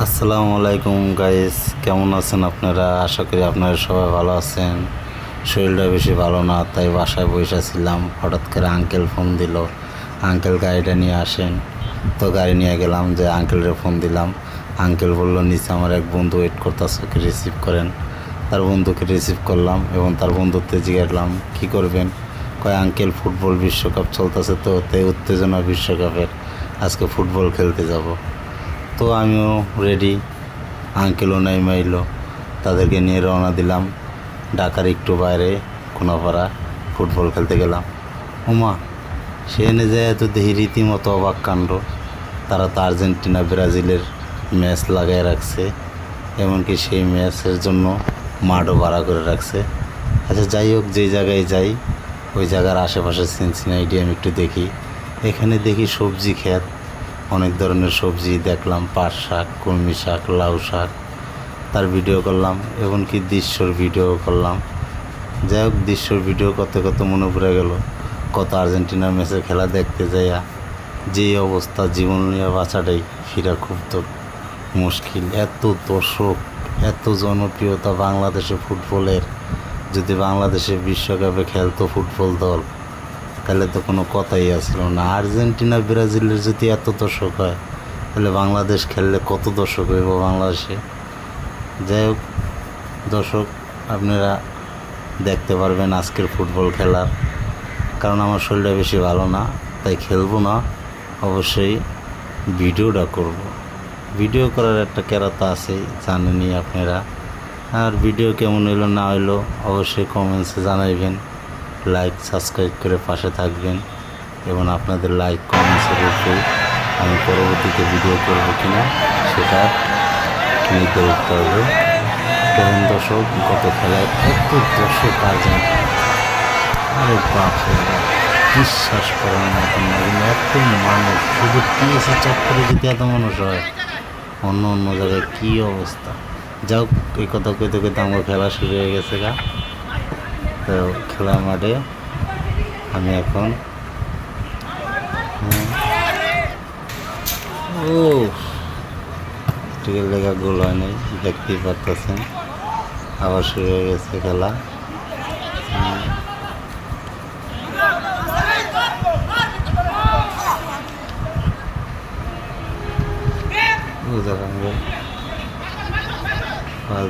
আসসালামু আলাইকুম গাইস, কেমন আছেন আপনারা? আশা করি আপনারা সবাই ভালো আছেন। শরীরটা বেশি ভালো না, তাই বাসায় বসেছিলাম। হঠাৎ করে আঙ্কেল ফোন দিল, আঙ্কেল গাড়িটা নিয়ে আসেন। তো গাড়ি নিয়ে গেলাম, যে আঙ্কেলরে ফোন দিলাম। আঙ্কেল বলল নিচে আমার এক বন্ধু ওয়েট করতেছে, ওকে রিসিভ করেন। তার বন্ধুকে রিসিভ করলাম এবং তার বন্ধুতে জিজ্ঞাসলাম কী করবেন। কয় আঙ্কেল ফুটবল বিশ্বকাপ চলতেছে, তো তাই উত্তেজনা বিশ্বকাপের, আজকে ফুটবল খেলতে যাব। তো আমিও রেডি, আঙ্কেলও নাই মাইলো, তাদেরকে নিয়ে রওনা দিলাম। ঢাকার একটু বাইরে কোনাপাড়া ফুটবল খেলতে গেলাম। ওমা, সে এনে যায় তো দেখি রীতিমতো অবাক কাণ্ড। তারা তো আর্জেন্টিনা ব্রাজিলের ম্যাচ লাগাই রাখছে, এমনকি সেই ম্যাচের জন্য মাঠও ভাড়া করে রাখছে। আচ্ছা যাই হোক, যেই জায়গায় যাই ওই জায়গার আশেপাশে সিনসিনাইটি আমি একটু দেখি। এখানে দেখি সবজি ক্ষেত, অনেক ধরনের সবজি দেখলাম, পাট শাক, কলমি শাক, লাউ শাক। তার ভিডিও করলাম, এমনকি দৃশ্যর ভিডিও করলাম। যাই হোক, দৃশ্যর ভিডিও করতে করতে মনে পড়ে গেল কত আর্জেন্টিনার ম্যাচে খেলা দেখতে যাইয়া যেই অবস্থা, জীবন নিয়ে বাঁচাটাই ফিরা খুব তো মুশকিল। এত দর্শক, এত জনপ্রিয়তা বাংলাদেশে ফুটবলের। যদি বাংলাদেশে বিশ্বকাপে খেলতো ফুটবল দল, তাহলে তো কোনো কথাই আসলো না। আর্জেন্টিনা ব্রাজিলের যদি এত দর্শক হয়, তাহলে বাংলাদেশ খেললে কত দর্শক হইব বাংলাদেশে। যাই হোক দর্শক, আপনারা দেখতে পারবেন আজকের ফুটবল খেলার। কারণ আমার শরীরটা বেশি ভালো না, তাই খেলবো না, অবশ্যই ভিডিওটা করব। ভিডিও করার একটা কেরাতা আছে, জানেনই আপনারা। আর ভিডিও কেমন হইলো না হইলো অবশ্যই কমেন্টসে জানাইবেন। লাইক সাবস্ক্রাইব করে পাশে থাকবেন, এবং আপনাদের লাইক কমেন্টসের উপর আমি পরবর্তীতে ভিডিও করব কিনা সেটা নির্ধারিত হবে। দেখেন দর্শক, গত খেলায় এত দর্শক আর্জেন্টিনা, আরে বাপরে বাপ, বিশ্বাস করার মতন না। কিন্তু এত মানুষ, শুধু পিএসএ চক্করে যদি এত মানুষ হয়, অন্য অন্য জায়গায় কী অবস্থা। যাও, এই কথা কইতে কইতে আমার খেলা শুরু হয়ে গেছে গা। তো খেলার মাঠে আমি এখন টিকের লেখা গোল হয় নাই, দেখতেই পারতেছেন। আবার শুরু হয়ে গেছে খেলা।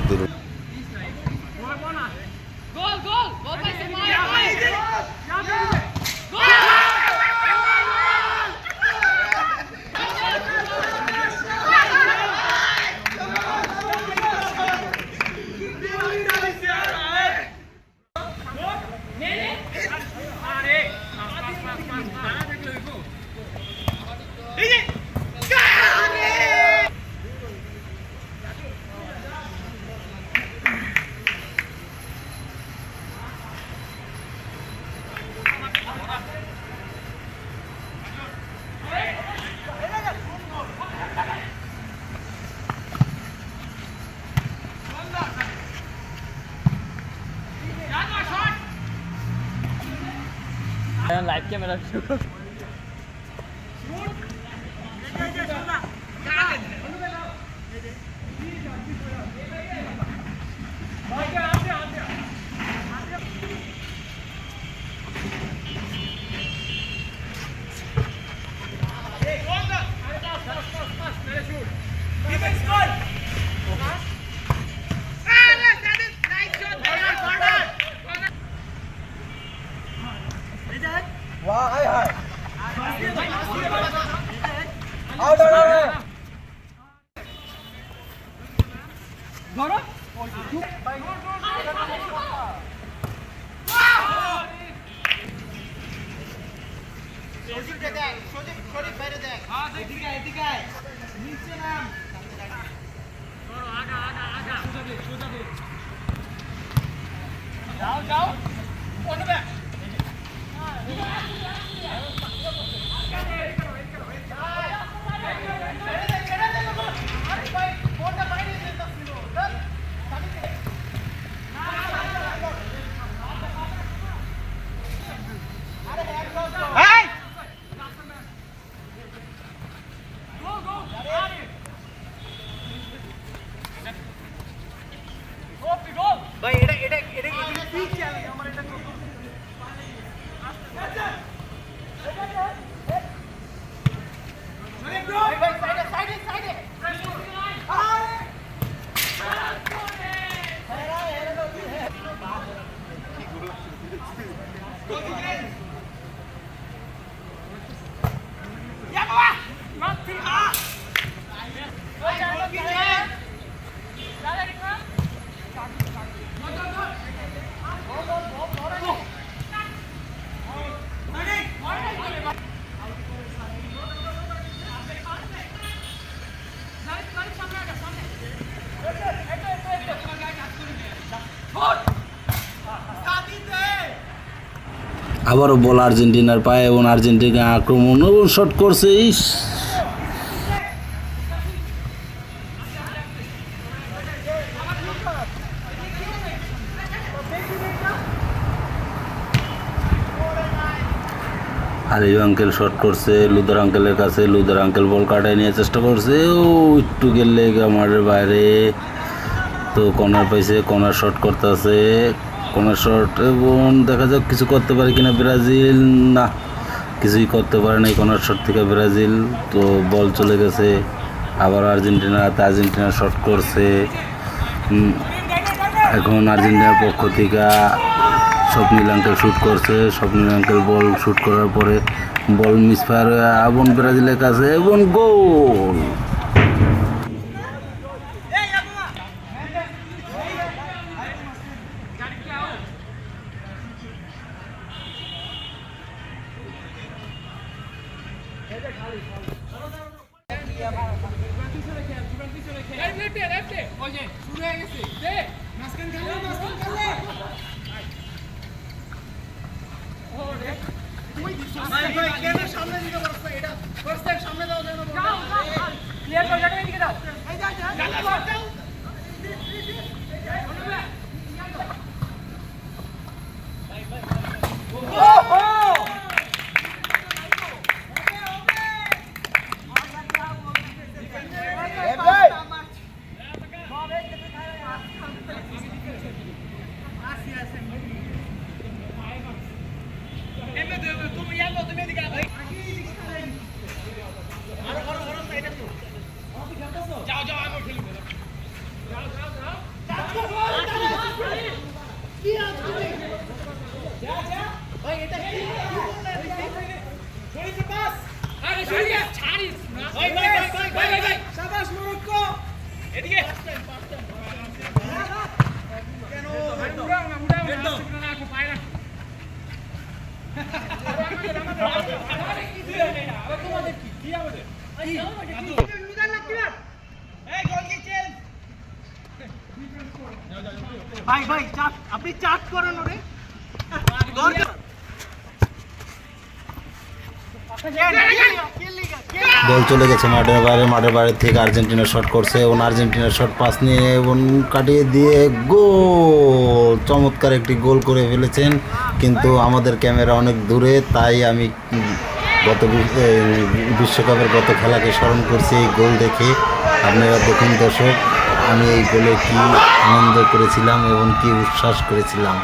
দিল লাইভ ক্যামেরা যাও যাও আবারও বল আর্জেন্টিনার পায়ে এবং আর্জেন্টিনা আক্রমণ এবং শট করছে। ইস, আলিউ আঙ্কেল শট করছে লুদার আঙ্কেলের কাছে। লুদার আঙ্কেল বল কাটায় নিয়ে চেষ্টা করছে, ও একটু গেলে মাঠের বাইরে। তো কর্নার পাইছে, কর্নার শট করতেছে, কর্নার শট এবং দেখা যাক কিছু করতে পারে কিনা ব্রাজিল। না, কিছুই করতে পারে না এই কর্নার শট থেকে ব্রাজিল। তো বল চলে গেছে আবার আর্জেন্টিনার হাতে। আর্জেন্টিনা শট করছে। এখন আর্জেন্টিনার পক্ষ থেকে স্বপ্নিল আঙ্কেল শ্যুট করছে। স্বপ্নিল আঙ্কেল বল শ্যুট করার পরে বল মিসফায়ার হয়ে এবং ব্রাজিলের কাছে এবং গোল। ভাই ভাই চাট, আপনি চাট করেন ওরে। বল চলে গেছে মাঠের বাইরে। মাঠের বাইরে থেকে আর্জেন্টিনা শট করছে এবং আর্জেন্টিনার শট পাস নিয়ে এবং কাটিয়ে দিয়ে গোল। চমৎকার একটি গোল করে ফেলেছেন, কিন্তু আমাদের ক্যামেরা অনেক দূরে, তাই আমি বিশ্বকাপের গত খেলাকে স্মরণ করছি এই গোল দেখে। আপনারা দেখুন দর্শক, আমি এই গোলে কী আনন্দ করেছিলাম এবং কী উচ্ছ্বাস করেছিলাম।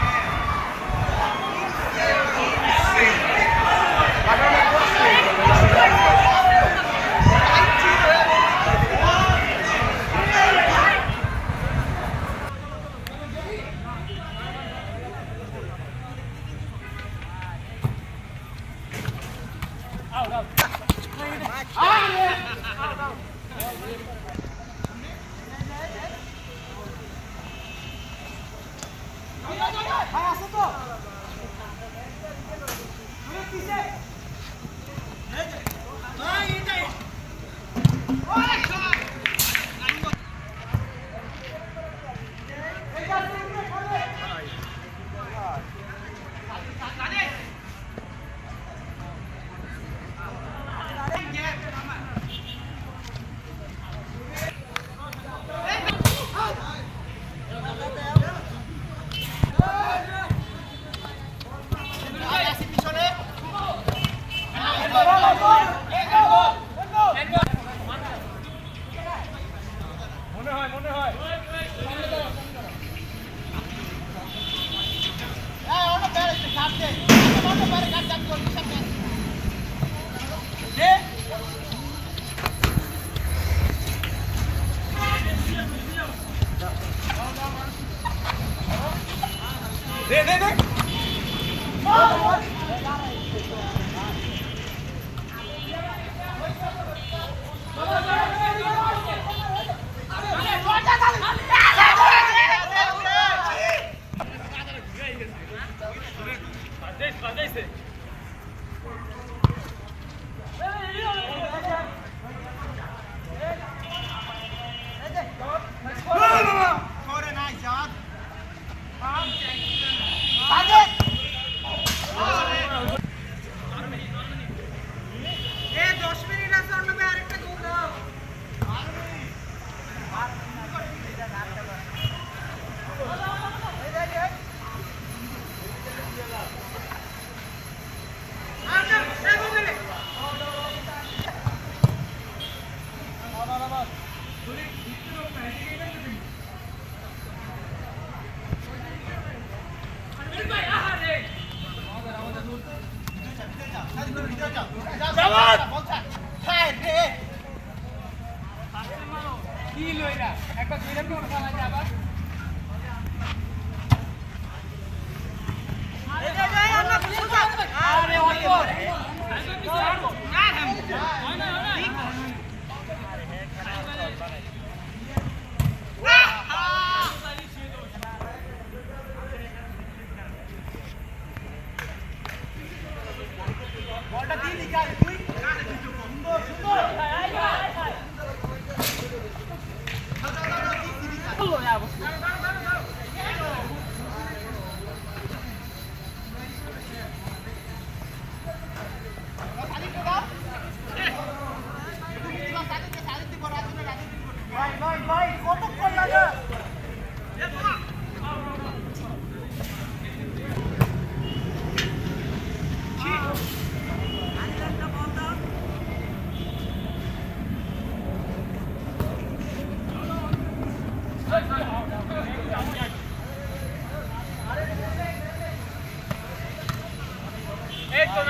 ভাই কতক্ষণ লাগে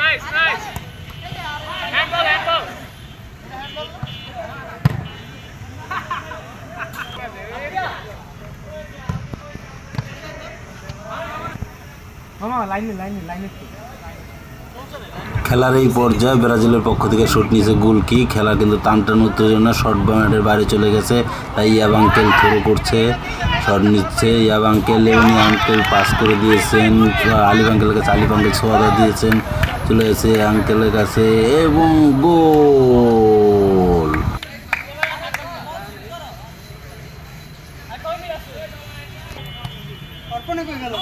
Nice, nice. Handball, handball. মামা লাইনে লাইনে লাইনে খেলার এই পর্যায়ে ব্রাজিলের পক্ষ থেকে শট নিয়েছে গোলকি। খেলা কিন্তু টানটান উত্তেজনা, শট বাউন্ডারির বাইরে চলে গেছে, তাই ইয়াব আঙ্কেল থ্রো করছে, শট নিচ্ছে ইয়াব আঙ্কেল এবং আঙ্কেল পাস করে দিয়েছেন আলিফ আঙ্কেলের কাছে, আলিফ আঙ্কেল ছোঁয়া দিয়েছেন, চলে গেছে আঙ্কেলের কাছে এবং গোল। অর্পণে কই গেল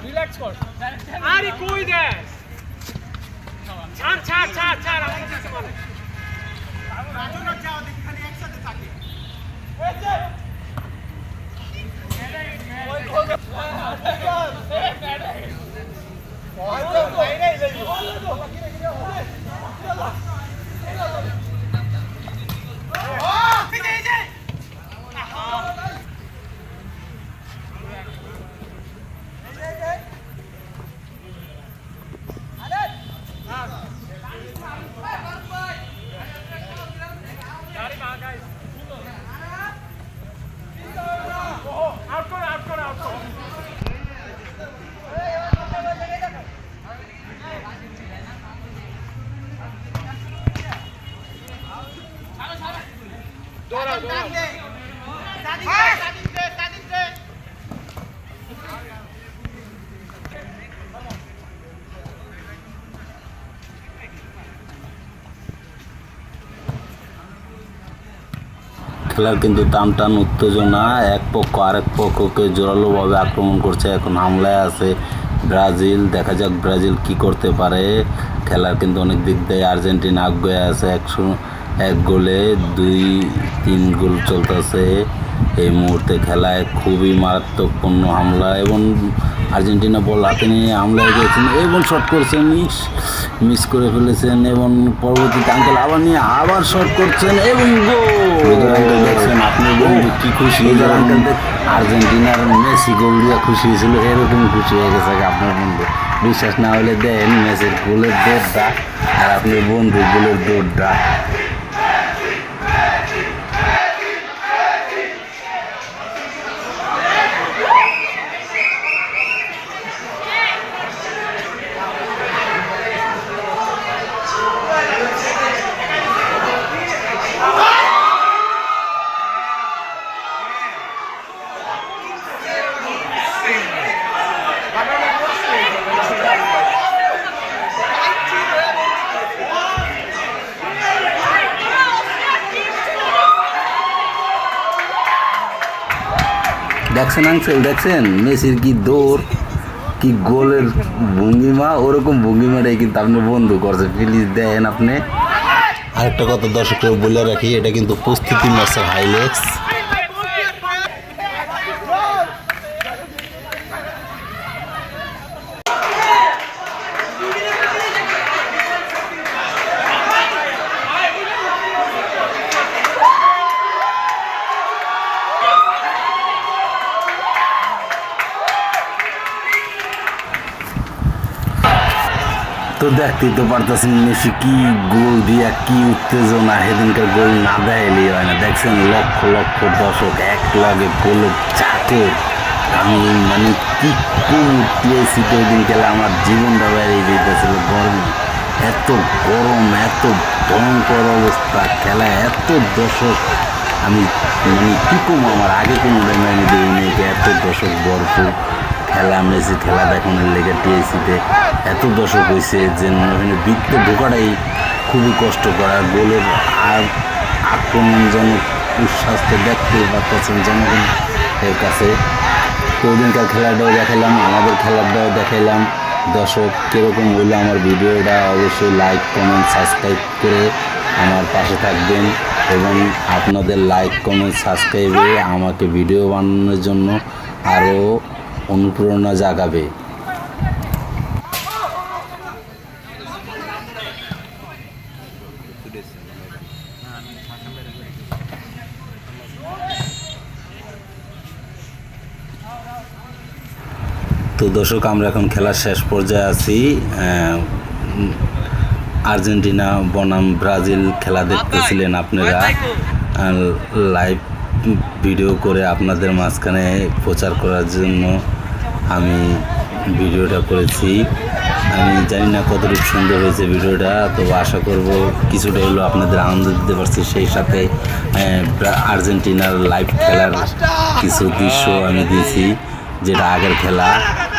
রিল্যাক্স কর আরে কই দেশ ছাড় ছাড় ছাড় ছাড় আমার কাছে বল রাজুরা যাও দেখি খালি একসাথে থাকে খেলার কিন্তু টান উত্তেজনা, এক পক্ষ আরেক পক্ষকে জোরালোভাবে আক্রমণ করছে, এখন হামলায় আছে ব্রাজিল। দেখা যাক ব্রাজিল কি করতে পারে। খেলার কিন্তু অনেক দিক দিয়ে আর্জেন্টিনা আগে আছে 101 গোলে, 2-3 গোল চলতেছে এই মুহূর্তে। খেলায় খুবই মারাত্মকপূর্ণ হামলা এবং আর্জেন্টিনা বল হাতে নিয়ে হামলায় গিয়েছেন এবং শট করছেন, মিস করে ফেলেছেন এবং পরবর্তীতে আঙ্কেল আবার নিয়ে আবার শট করছেন এবং গোল। দেখছেন আপনি বন্ধু কি খুশি, আর্জেন্টিনার মেসি গোল দিয়ে খুশি হয়েছিল, এরকম খুশি হয়ে গেছে আপনার বন্ধু। বিশ্বাস না হলে দেন মেসির গোলের দৌড়টা আর আপনার বন্ধু গোলের দৌড়টা। দেখছেন আঙ্কেল, দেখছেন মেসির কি দৌড়, কি গোলের ভঙ্গিমা, ওরকম ভঙ্গিমাটাই কিন্তু আপনি বন্ধু করছে। প্লিজ দেখেন আপনি। আরেকটা কথা দর্শকরা বলে রাখি, এটা কিন্তু প্রস্তুতি ম্যাচের হাইলাইটস। তো দেখতেই তো পারতেছেন মেসি কি গোল দিয়া কি উত্তেজনা, সেদিনকার গোল না দেয়লি হয় না। দেখছেন লক্ষ লক্ষ দর্শক এক লগে গোলের চাকে। আমি মানে কি কুটিয়েছি তো ওই দিন খেলে আমার জীবনটা বেরিয়ে যেতেছিল গরমে। এত গরম, এত ভয়ঙ্কর অবস্থা, খেলা এত দর্শক, আমি মানে কি কম আমার আগে কোনো টাইমে আমি দেখিনি এত দর্শক ভরপুর খেলা। মেসি খেলা দেখানোর লেগে টিএসিতে এত দর্শক হয়েছে যে ওখানে বৃত্তে ঢোকাটাই খুবই কষ্ট করা। গোলের আর আক্রমণজনক উচ্ছ্বাসকে দেখতে পাচ্ছেন জনগণের কাছে। তো ওদিনকার খেলাটাও দেখালাম, আমাদের খেলাটাও দেখাইলাম। দর্শক কীরকম হইলো আমার ভিডিওটা অবশ্যই লাইক কমেন্ট সাবস্ক্রাইব করে আমার পাশে থাকবেন, এবং আপনাদের লাইক কমেন্ট সাবস্ক্রাইবে আমাকে ভিডিও বানানোর জন্য আরও অনুপ্রেরণা জাগাবে। তো দর্শক আমরা এখন খেলার শেষ পর্যায়ে আছি। আর্জেন্টিনা বনাম ব্রাজিল খেলা দেখতেছিলেন আপনারা, লাইভ ভিডিও করে আপনাদের মাঝখানে প্রচার করার জন্য আমি ভিডিওটা করেছি। আমি জানি না কতটুকু সুন্দর হয়েছে ভিডিওটা, তবে আশা করব কিছুটা হলেও আপনাদের আনন্দ দিতে পারছি। সেই সাথে আর্জেন্টিনার লাইভ খেলার কিছু দৃশ্য আমি দিয়েছি, যেটা আগের খেলা।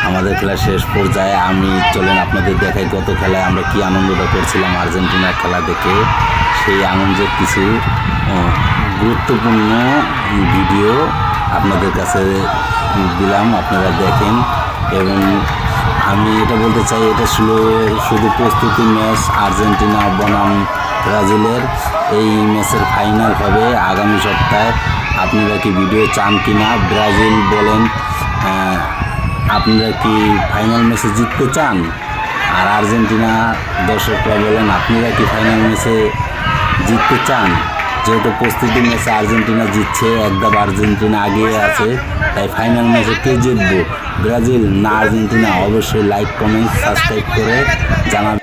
আমাদের খেলা শেষ পর্যায়ে আমি চলেন আপনাদের দেখাই গত খেলায় আমরা কি আনন্দটা করছিলাম আর্জেন্টিনার খেলা দেখে। সেই আনন্দের কিছু গুরুত্বপূর্ণ ভিডিও আপনাদের কাছে দিলাম, আপনারা দেখেন। এবং আমি এটা বলতে চাই, এটা ছিল শুধু প্রস্তুতি ম্যাচ আর্জেন্টিনা বনাম ব্রাজিলের। এই ম্যাচের ফাইনাল হবে আগামী সপ্তাহে। আপনারা কি ভিডিও চান কি না? ব্রাজিল বলেন, আপনারা কি ফাইনাল ম্যাচে জিততে চান? আর আর্জেন্টিনা দর্শকরা বলেন, আপনারা কি ফাইনাল ম্যাচে জিততে চান? যেহেতু প্রস্তুতি ম্যাচে আর্জেন্টিনা জিতছে, একদম আর্জেন্টিনা আগিয়ে আছে, তাই ফাইনাল ম্যাচে কে জিতবো, ব্রাজিল না আর্জেন্টিনা? অবশ্যই লাইক কমেন্ট সাবস্ক্রাইব করে জানাবেন।